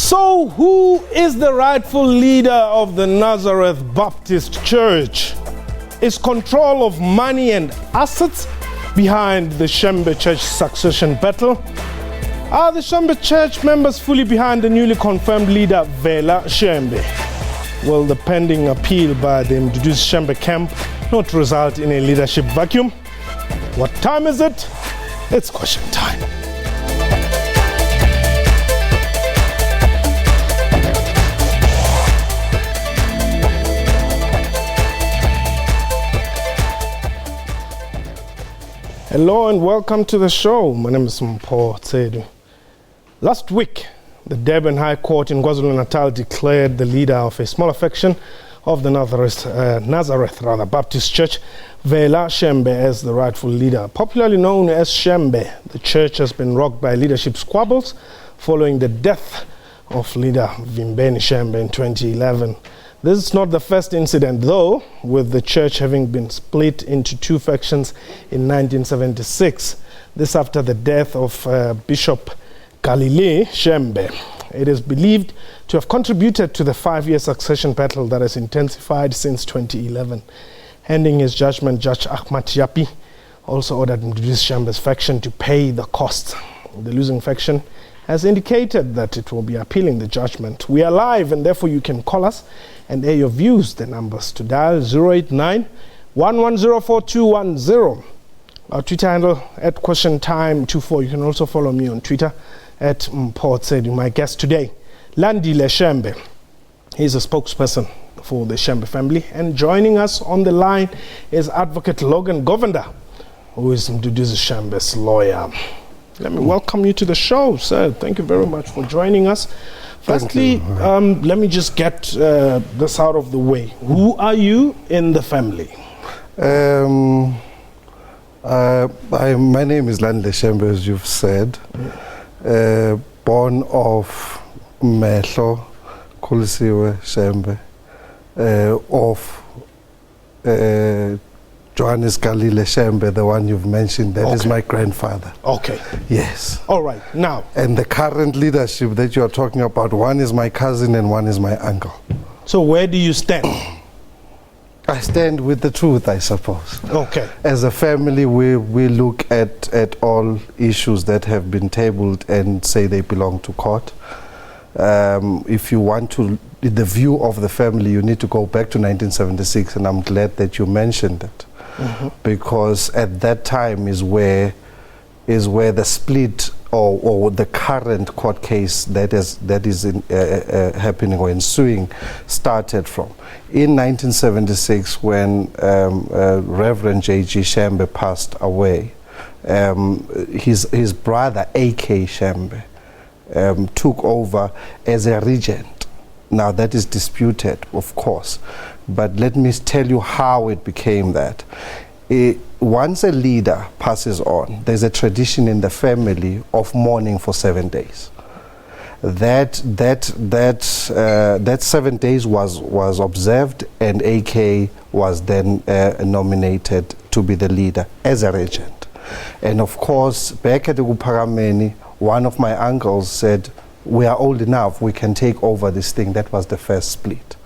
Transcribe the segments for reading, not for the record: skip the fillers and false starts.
So who is the rightful leader of the Nazareth Baptist Church? Is control of money and assets behind the Shembe Church succession battle? Are the Shembe Church members fully behind the newly confirmed leader Vela Shembe? Will the pending appeal by the Mduduzi Shembe camp not result in a leadership vacuum? What time is it? It's question time. Hello and welcome to the show. My name is Mpho Tsedu. Last week, the Durban High Court in KwaZulu-Natal declared the leader of a smaller faction of the Nazareth Baptist Church, Vela Shembe, as the rightful leader. Popularly known as Shembe, the church has been rocked by leadership squabbles following the death of leader Vimbeni Shembe in 2011. This is not the first incident, though, with the church having been split into two factions in 1976. This after the death of Bishop Galilee Shembe. It is believed to have contributed to the 5-year succession battle that has intensified since 2011. Ending his judgment, Judge Achmat Jappie also ordered Mduduzi Shembe's faction to pay the costs. The losing faction has indicated that it will be appealing the judgment. We are live, and therefore you can call us and air your views. The numbers to dial 089-1104-210. Our Twitter handle @QuestionTime24. You can also follow me on Twitter @Mpho Tsedu. My guest today, Landile Shembe. He's a spokesperson for the Shembe family. And joining us on the line is Advocate Logan Govender, who is Mduduzi Shembe's lawyer. Let me welcome you to the show, sir. Thank you very much for joining us. Firstly, let me just get this out of the way. Who are you in the family? My name is Landile Shembe, as you've said. Born of Mpho Tsedu Shembe, of Judge Galilee Shembe, the one you've mentioned. That is my grandfather. Okay. Yes. All right. Now. And the current leadership that you are talking about, one is my cousin and one is my uncle. So where do you stand? I stand with the truth, I suppose. Okay. As a family, we look at all issues that have been tabled and say they belong to court. If you want to, the view of the family, you need to go back to 1976, and I'm glad that you mentioned it. Because at that time is where the split or the current court case that is happening or ensuing started from. In 1976, when Reverend J.G. Shembe passed away, his brother A.K. Shembe took over as a regent. Now that is disputed, of course, but let me tell you how it became that. Once a leader passes on, there's a tradition in the family of mourning for 7 days. That 7 days was observed, and AK was then nominated to be the leader as a regent. And of course, back at the Uparameni, one of my uncles said, "We are old enough, we can take over this thing." That was the first split.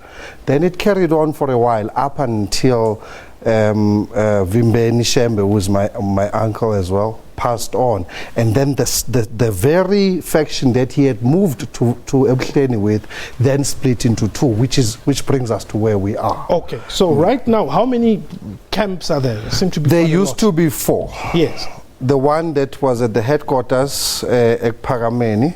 Then it carried on for a while up until Vimbeni Shembe, who was my uncle as well, passed on. And then the very faction that he had moved to Mpho with then split into two, which brings us to where we are. Okay, so right now, how many camps are there? Seem to be there used to be 4. Yes. The one that was at the headquarters at Parameni,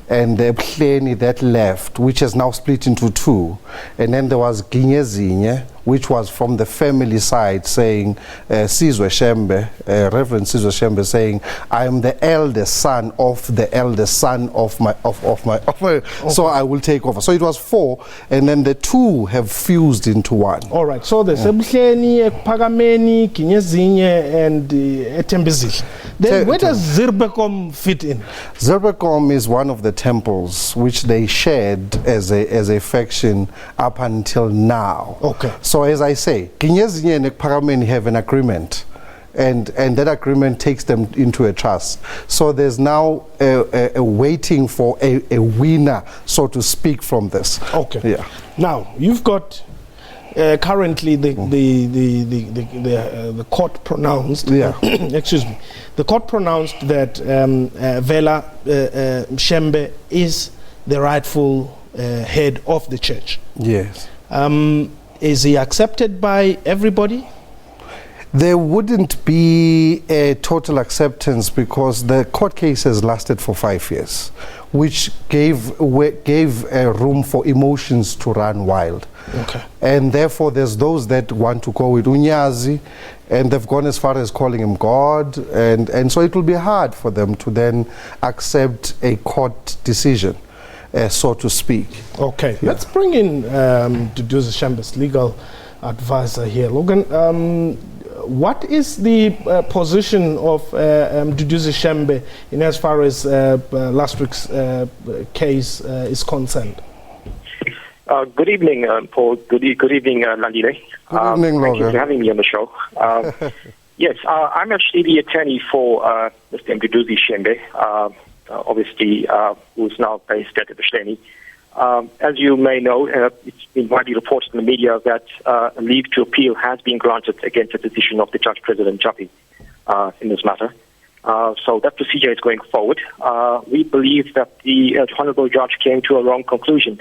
and the Mpho that left, which has now split into 2. And then there was Ginyezinye, which was from the family side, saying, Sizwe Shembe, Reverend Sizwe Shembe, saying, "I am the eldest son of the eldest son of my, so I will take over." So it was 4, and then the 2 have fused into 1. All right, so there's Mpho, Pagameni, Kinyezinye, and Etembezile. Then where does Zirbekom fit in? Zirbekom is one of the temples which they shared as a faction up until now. Okay. So as I say, Kinyezinye and Parameni have an agreement and that agreement takes them into a trust. So there's now a waiting for a winner, so to speak, from this. Okay. Yeah. Now you've got currently the court pronounced. Yeah. Excuse me. The court pronounced that Vela Shembe is the rightful head of the church. Yes. Is he accepted by everybody? There wouldn't be a total acceptance because the court case has lasted for 5 years, which gave room for emotions to run wild. Okay. And therefore there's those that want to go with Unyazi, and they've gone as far as calling him God, and so it will be hard for them to then accept a court decision, so to speak. Okay, yeah. Let's bring in Mduduzi Shembe's legal advisor here. Logan, what is the position of Mduduzi Shembe in as far as last week's case is concerned? Good evening, Paul. Good evening, Landile. Good evening, thank you for having me on the show. Yes, I'm actually the attorney for Mr. Mduduzi Shembe, obviously, who's now based at Bishop. As you may know, it's been widely reported in the media that a leave to appeal has been granted against the decision of the Judge President Jappie in this matter. So that procedure is going forward. We believe that the Honorable Judge came to a wrong conclusion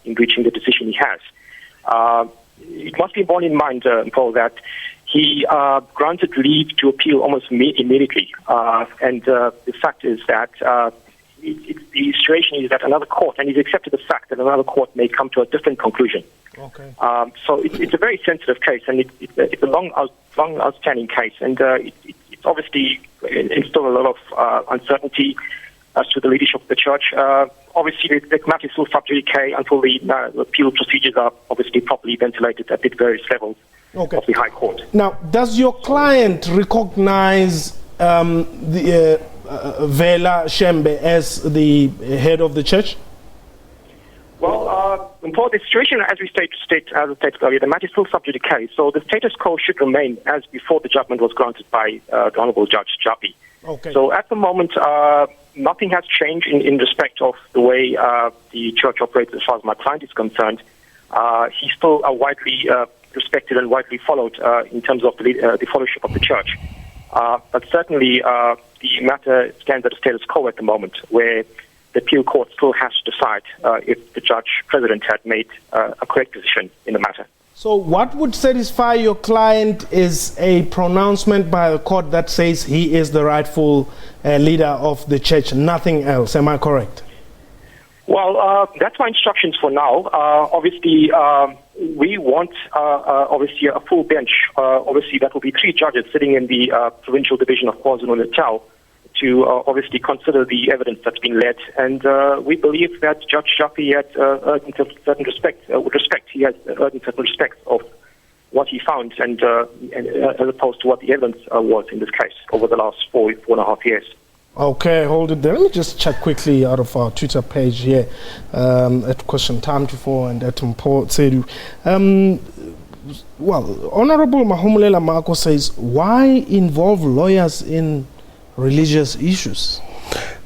in reaching the decision he has. It must be borne in mind, Paul, that he granted leave to appeal almost immediately. And the fact is that the situation is that another court, and he's accepted the fact that another court may come to a different conclusion. Okay. So it's a very sensitive case, and it's a long outstanding case, and it's obviously instilled a lot of uncertainty as to the leadership of the church. Obviously, the matter is still sub judice until the appeal procedures are obviously properly ventilated at the various levels of the High Court. Now, does your client recognize the Vela Shembe as the head of the church? Well, for the situation, as we stated earlier, the matter is still sub judice, so the status quo should remain as before the judgment was granted by the Honorable Judge Jappie. Okay. So at the moment, nothing has changed in respect of the way the church operates as far as my client is concerned. He's still widely respected and widely followed in terms of the fellowship of the church. But certainly, the matter stands at a status quo at the moment, where the appeal court still has to decide if the judge president had made a correct decision in the matter. So what would satisfy your client is a pronouncement by the court that says he is the rightful leader of the church, nothing else. Am I correct? Well, that's my instructions for now. Obviously, we want obviously a full bench. Obviously, that will be 3 judges sitting in the provincial division of KwaZulu-Natal to obviously consider the evidence that's been led. And we believe that Judge Jappie had earned certain respect. He has earned certain respect of what he found, and as opposed to what the evidence was in this case over the last 4.5 years. Okay, hold it there. Let me just check quickly out of our Twitter page here at Question Time 24 and at Mpho Tsedu. Well, Honorable Mahumulela Mako says, why involve lawyers in religious issues?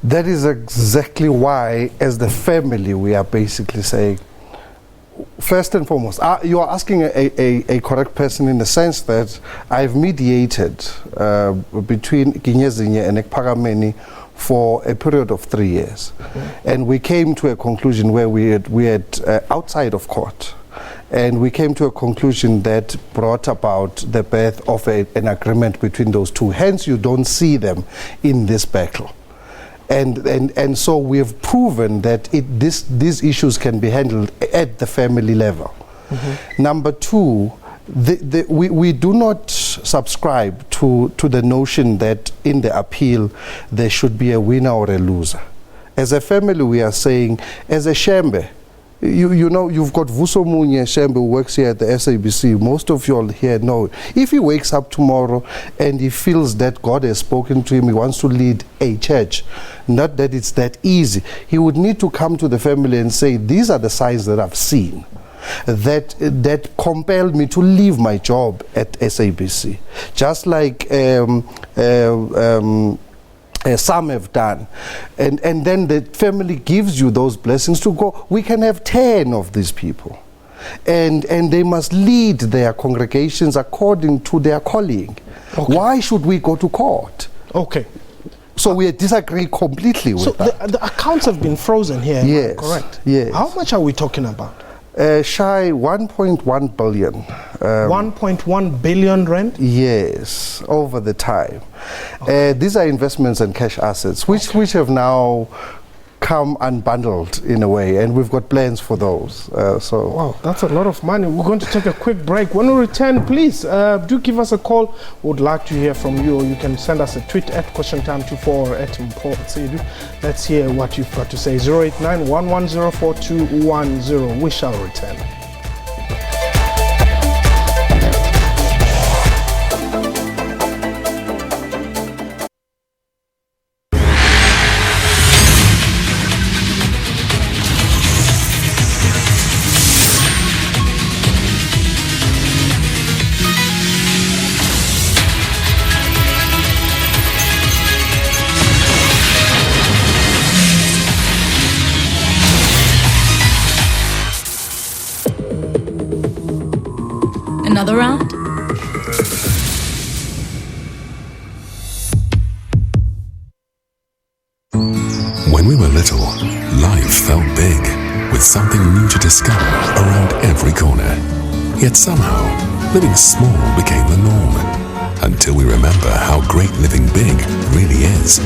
That is exactly why, as the family, we are basically saying, first and foremost, you are asking a correct person in the sense that I've mediated between Kinyezinye and Ekpagameni for a period of 3 years. And we came to a conclusion where we had outside of court, and we came to a conclusion that brought about the birth of an agreement between those two. Hence, you don't see them in this battle. And so we have proven that these issues can be handled at the family level. Number 2, we do not subscribe to the notion that in the appeal there should be a winner or a loser. As a family, we are saying, as a Shembe, you know, you've got Vuso Munye Shembe who works here at the SABC. Most of you all here know. If he wakes up tomorrow and he feels that God has spoken to him, he wants to lead a church, not that it's that easy, he would need to come to the family and say, these are the signs that I've seen. that compelled me to leave my job at SABC, just like some have done, and then the family gives you those blessings to go. We can have 10 of these people, and they must lead their congregations according to their calling. Okay. Why should we go to court? Okay. So we disagree completely with that. The accounts have been frozen here, yes, correct? Yes. How much are we talking about? Shy 1.1 billion. 1.1 billion rand? Yes, over the time. Okay. These are investments and cash assets, which have now come unbundled in a way, and we've got plans for those. Wow, that's a lot of money. We're going to take a quick break. When we return, please do give us a call. We would like to hear from you. You can send us a tweet at QuestionTime24 or at Mpho Tsedu. Let's hear what you've got to say. 089-110-4210. We shall return. Another round? When we were little, life felt big, with something new to discover around every corner. Yet somehow, living small became the norm, until we remember how great living big really is.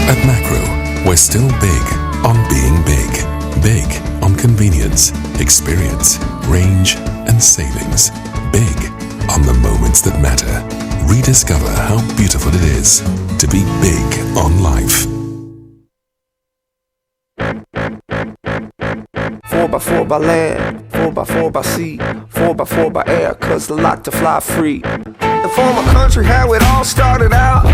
At Macro, we're still big on being big. Big on convenience, experience, range, and savings. Big on the moments that matter. Rediscover how beautiful it is to be big on life. 4x4 by land, 4x4 by sea, 4x4 by air, cause the lot to fly free. The former country, how it all started out.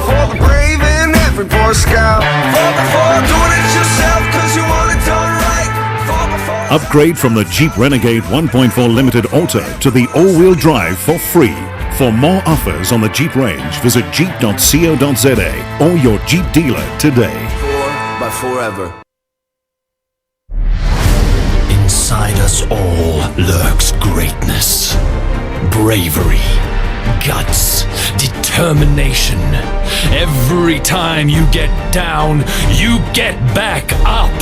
For the brave and every Boy Scout. 4x4, doing it yourself cause you want it done right. 4x4. Upgrade from the Jeep Renegade 1.4 Limited Auto to the all-wheel drive for free. For more offers on the Jeep range, visit jeep.co.za or your Jeep dealer today. 4x forever. Inside us all lurks greatness, bravery, guts, determination. Every time you get down, you get back up.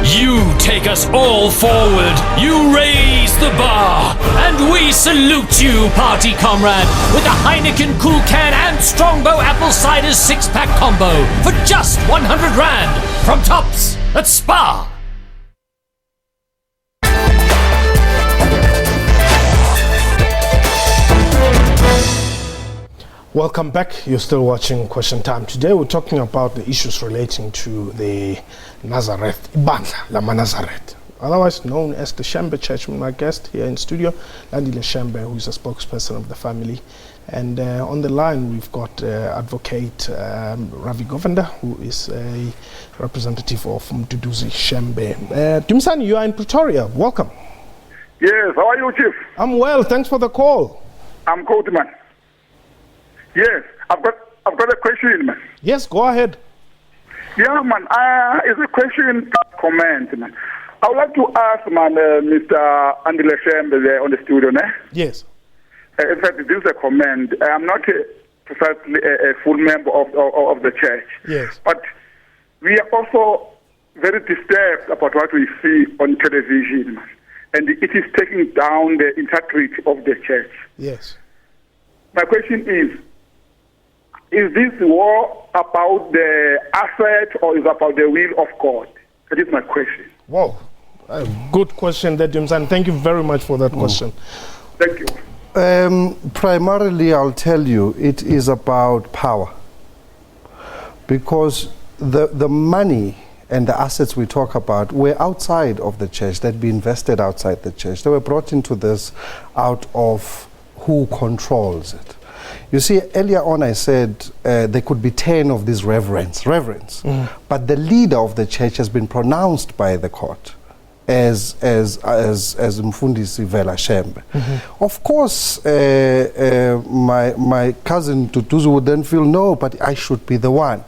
You take us all forward. You raise the bar. And we salute you, party comrade, with a Heineken Cool Can and Strongbow Apple Cider 6-pack combo for just 100 Rand from Tops at Spa. Welcome back. You're still watching Question Time. Today we're talking about the issues relating to the Nazareth, Ibandla Lama Nazareth, otherwise known as the Shembe Church. My guest here in studio, Galilee Shembe, who is a spokesperson of the family. And on the line we've got Advocate Ravi Govender, who is a representative of Mduduzi Shembe. Dumsani, you are in Pretoria. Welcome. Yes, how are you, Chief? I'm well, thanks for the call. I'm good, man. Yes, I've got a question, man. Yes, go ahead. Yeah, man. It's a question, comment, man. I would like to ask, man, Mr. Galilee Shembe there on the studio, ne? Yes. In fact, this is a comment. I'm not precisely a full member of the church. Yes. But we are also very disturbed about what we see on television, man. And it is taking down the integrity of the church. Yes. My question is this war about the asset or is it about the will of God? That is my question. Wow. A good question there, James, and thank you very much for that question. Thank you. Primarily, I'll tell you, it is about power. Because the money and the assets we talk about were outside of the church, they'd be invested outside the church. They were brought into this out of who controls it. You see, earlier on I said there could be 10 of these reverends, but the leader of the church has been pronounced by the court as Mfundisi Vela Shembe. Of course, my cousin Mduduzi would then feel, no, but I should be the one.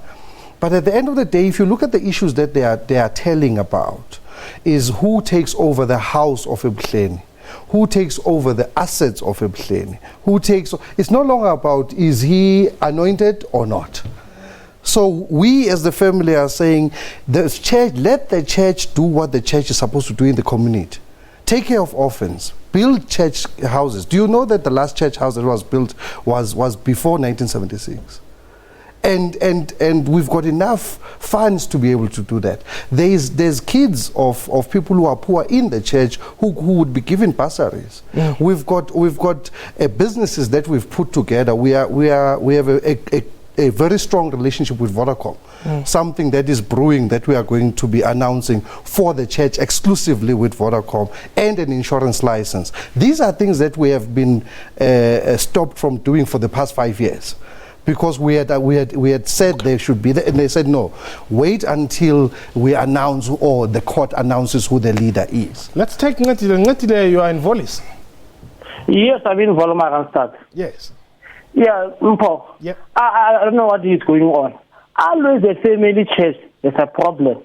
But at the end of the day, if you look at the issues that they are telling about, is who takes over the house of Mhleni, who takes over the assets of Mhleni, it's no longer about is he anointed or not. So we as the family are saying, the church, let the church do what the church is supposed to do in the community. Take care of orphans, build church houses. Do you know that the last church house that was built was before 1976? And we've got enough funds to be able to do that. There's kids of people who are poor in the church who would be given bursaries. Yeah. We've got businesses that we've put together. We have a very strong relationship with Vodacom, something that is brewing that we are going to be announcing for the church exclusively with Vodacom, and an insurance license. These are things that we have been stopped from doing for the past 5 years, because we had said they should be there, and they said no, wait until we announce or the court announces who the leader is. Let's take Ngatile. You are in Volis. Yes, I'm in Volomar. Yes. Yeah, Mpho. Yeah. I don't know what is going on. Always the family church is a problem.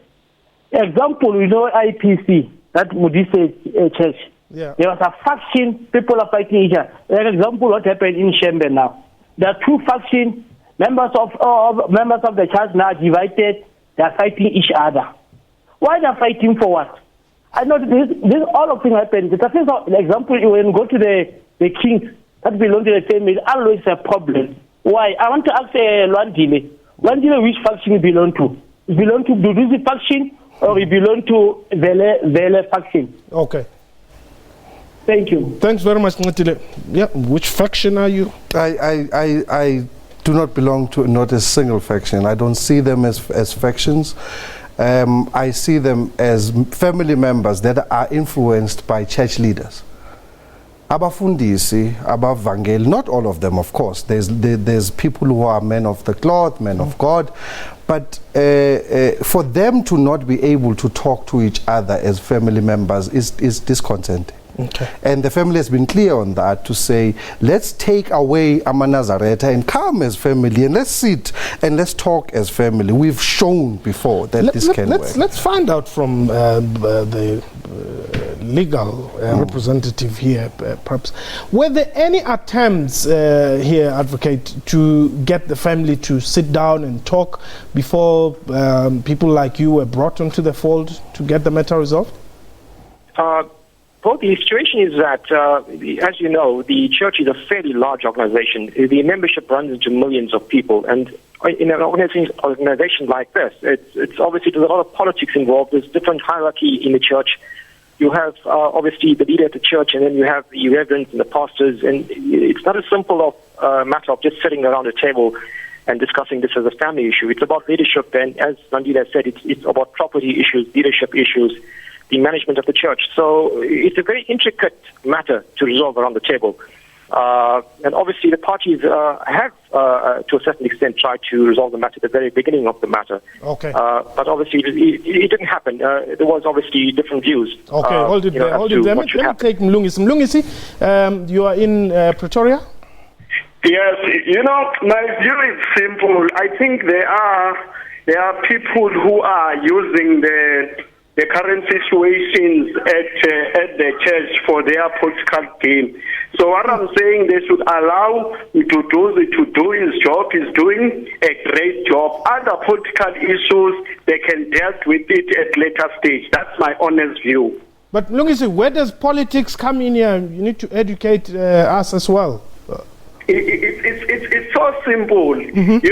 Example, IPC, that Mduduzi church. Yeah. There was a faction, people are fighting each other. Like example, what happened in Shembe now. There are two factions, members of the church now divided, they are fighting each other. Why they are fighting for what? I know this all of things happen. For example, when you go to the kings, that belong to the family, always a problem. Why? I want to ask Lwandile. Lwandile, which faction you belong to? You belong to Mduduzi faction or you belong to Vela faction? Okay. Thank you. Thanks very much, Ngatile. Yeah, which faction are you? I do not belong to not a single faction. I don't see them as factions. I see them as family members that are influenced by church leaders. Abafundisi, abavangeli, not all of them, of course. There's people who are men of the cloth, men of God, but for them to not be able to talk to each other as family members is disconcerting. Okay. And the family has been clear on that, to say, let's take away Nazareth and come as family, and let's sit and let's talk as family. We've shown before that this can work. Let's find out from the legal representative here, perhaps. Were there any attempts here, Advocate, to get the family to sit down and talk before people like you were brought onto the fold to get the matter resolved? Well, the situation is that, as you know, the church is a fairly large organization. The membership runs into millions of people, and in an organization like this, it's obviously there's a lot of politics involved. There's different hierarchy in the church. You have obviously the leader of the church, and then you have the reverends and the pastors, and it's not a simple matter of just sitting around a table and discussing this as a family issue. It's about leadership, and as Nandila said, it's about property issues, leadership issues, the management of the church. So it's a very intricate matter to resolve around the table. And obviously the parties have, to a certain extent, tried to resolve the matter at the very beginning of the matter. Okay. But obviously it didn't happen. There was obviously different views. Okay, hold it there. Let me take Mlungisi. Mlungisi, you are in Pretoria? Yes, my view is simple. I think there are people who are using the current situations at the church for their political gain. So what I'm saying, they should allow Mduduzi to do his job. He's doing a great job. Other political issues, they can deal with it at later stage. That's my honest view. But Mlungisi, where does politics come in here? You need to educate us as well. It's so simple. Mm-hmm.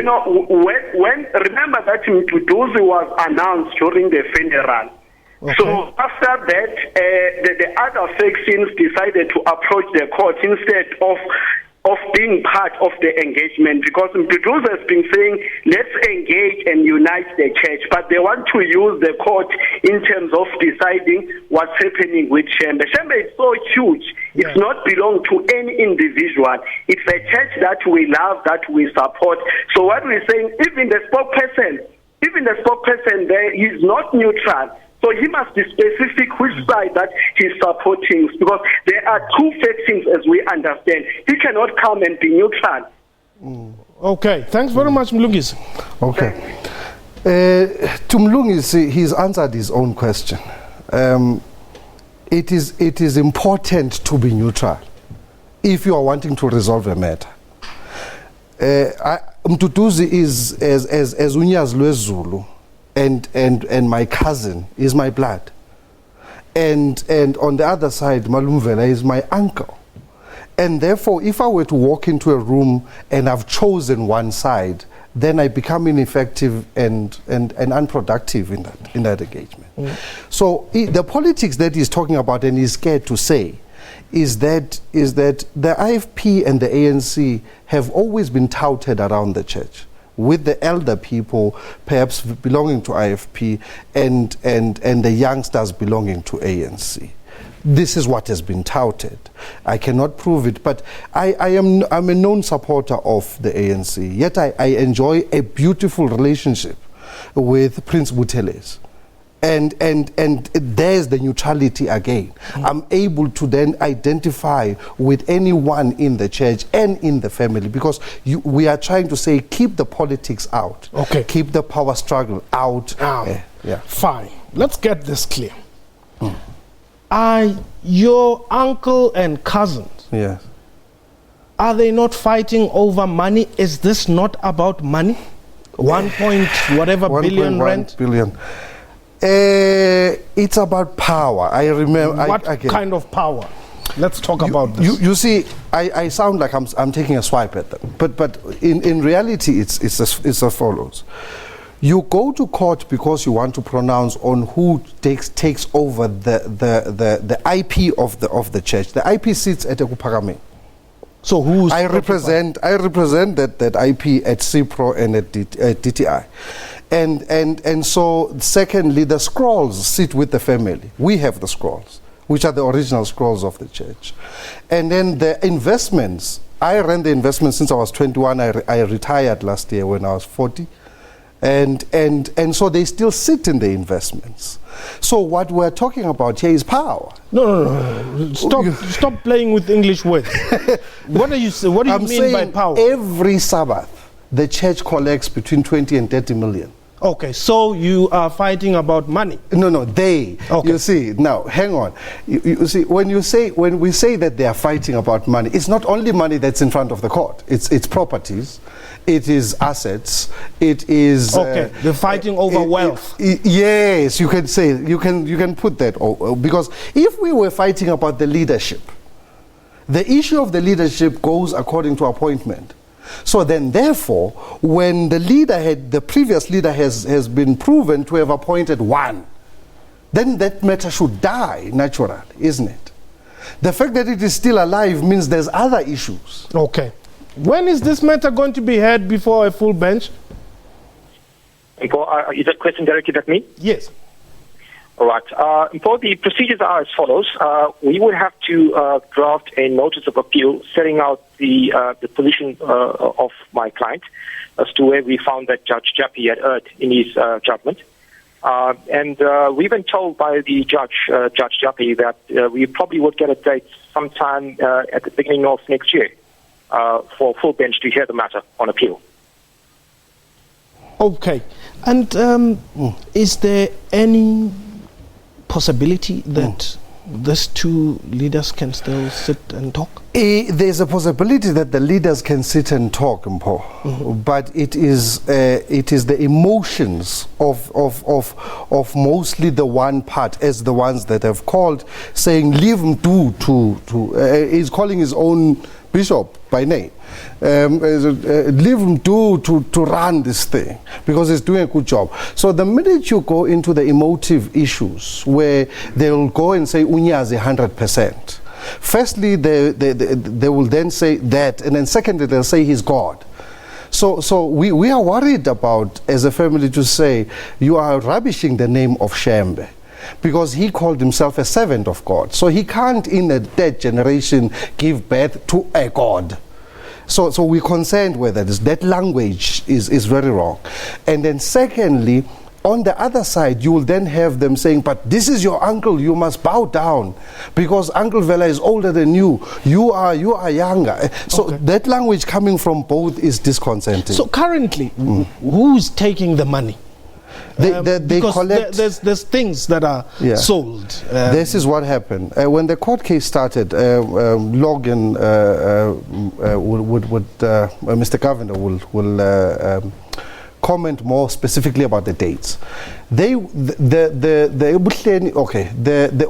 When remember that Mduduzi was announced during the funeral. Okay. So after that, the other factions decided to approach the court instead of being part of the engagement, because Mduduzi has been saying, let's engage and unite the church, but they want to use the court in terms of deciding what's happening with Shembe. Shembe is so huge. Yeah. It's not belong to any individual. It's a church that we love, that we support. So what we're saying, even the spokesperson there, he's not neutral. So he must be specific which side that he's supporting, because there are two factions as we understand. He cannot come and be neutral. Okay, thanks very much, Mlungisi. Okay. To Mlungisi, he's answered his own question. It is important to be neutral if you are wanting to resolve a matter. Mduduzi is as Unyaz Lwezulu, and my cousin is my blood, and on the other side, Vela is my uncle. And therefore, if I were to walk into a room and I've chosen one side, then I become ineffective and unproductive in that engagement. So the politics that he's talking about and he's scared to say is that the IFP and the ANC have always been touted around the church, with the elder people perhaps belonging to IFP and the youngsters belonging to ANC. This is what has been touted. I cannot prove it, but I'm a known supporter of the ANC, yet I enjoy a beautiful relationship with Prince Buthelezi. And there's the neutrality again. I'm able to then identify with anyone in the church and in the family, because we are trying to say, keep the politics out. Okay. Keep the power struggle out. Yeah. Fine. Let's get this clear. Are your uncle and cousins, Yes. are they not fighting over money? Is this not about money? 1 point whatever billion rent? Billion. It's about power. I remember. What kind of power? Let's talk about this. You see, I sound like I'm taking a swipe at them, but in reality, it's as follows. You go to court because you want to pronounce on who takes over the IP of the church. The IP sits at Ekupagame. So who's I represent that IP at CIPRO and at DTI. And so secondly, the scrolls sit with the family. We have the scrolls, which are the original scrolls of the church. And then the investments, I ran the investments since I was 21. I retired last year when I was 40. And so they still sit in the investments. So what we're talking about here is power. No. Stop playing with English words. What do you mean by power? Every Sabbath, the church collects between 20 and 30 million. Okay, so you are fighting about money. No, they. Okay. You see, now, hang on. You see, when we say that they are fighting about money, it's not only money that's in front of the court. It's properties, it is assets, it is... Okay, they're fighting over wealth. Yes, you can say, you can put that, because if we were fighting about the leadership, the issue of the leadership goes according to appointment. So then, therefore, when the previous leader has been proven to have appointed one, then that matter should die naturally, isn't it? The fact that it is still alive means there's other issues. Okay. When is this matter going to be heard before a full bench? Is that question directed at me? Yes. All right. The procedures are as follows. We would have to draft a notice of appeal setting out the position of my client as to where we found that Judge Jappie had erred in his judgment. And we've been told by the Judge Jappie, that we probably would get a date sometime at the beginning of next year for full bench to hear the matter on appeal. Okay. And is there any possibility that these two leaders can still sit and talk? There's a possibility that the leaders can sit and talk, Mpho, but it is the emotions of mostly the one part, as the ones that have called, saying leave Mdu to he's calling his own bishop by name, leave Mdu to run this thing because he's doing a good job. So the minute you go into the emotive issues where they'll go and say Unyazi 100%, firstly they will then say that, and then secondly they'll say he's God. So we are worried about, as a family, to say you are rubbishing the name of Shembe, because he called himself a servant of God. So he can't, in a dead generation, give birth to a God. So we're concerned with that. That language is very wrong. And then secondly, On the other side, you will then have them saying, but this is your uncle, you must bow down because Uncle Vela is older than you. You are younger. So that language coming from both is disconcerting. So currently, who's taking the money? They collect. There's things that are sold. This is what happened. When the court case started, Logan Mr. Governor will comment more specifically about the dates. The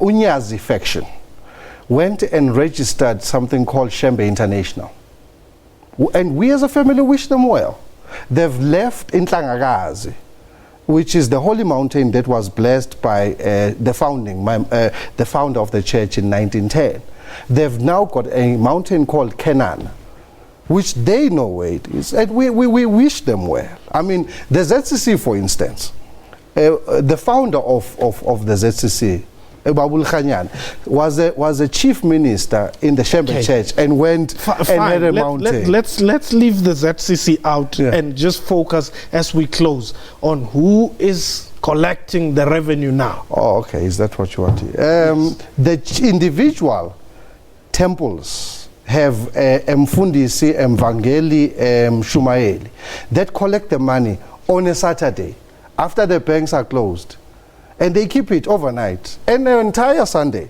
Unyazi faction went and registered something called Shembe International. And we as a family wish them well. They've left Intlangagazi, which is the holy mountain that was blessed by the founder of the church in 1910. They've now got a mountain called Kenan, which they know where it is, and we wish them well. I mean, the ZCC, for instance, the founder of the ZCC, Babul Khanyan, was a chief minister in the Shembe Church and went and had a mountain. Let's leave the ZCC out and just focus as we close on who is collecting the revenue now. Oh, okay. Is that what you want to hear? The individual temples have Mfundisi, Mvangeli, Shumaeli that collect the money on a Saturday after the banks are closed. And they keep it overnight and the entire Sunday.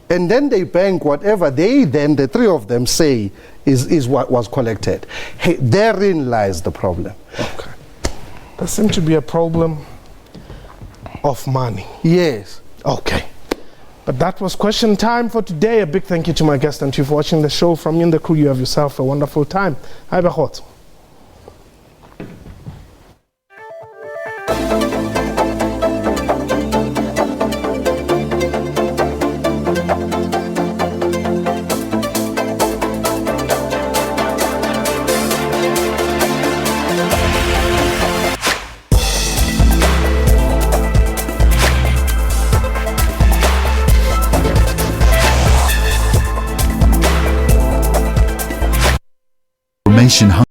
And then they bank whatever the three of them say is what was collected. Hey, therein lies the problem. Okay. There seems to be a problem of money. Yes. Okay. But that was question time for today. A big thank you to my guest and to you for watching the show. From you and the crew, you have yourself a wonderful time. Hi, Behot. Information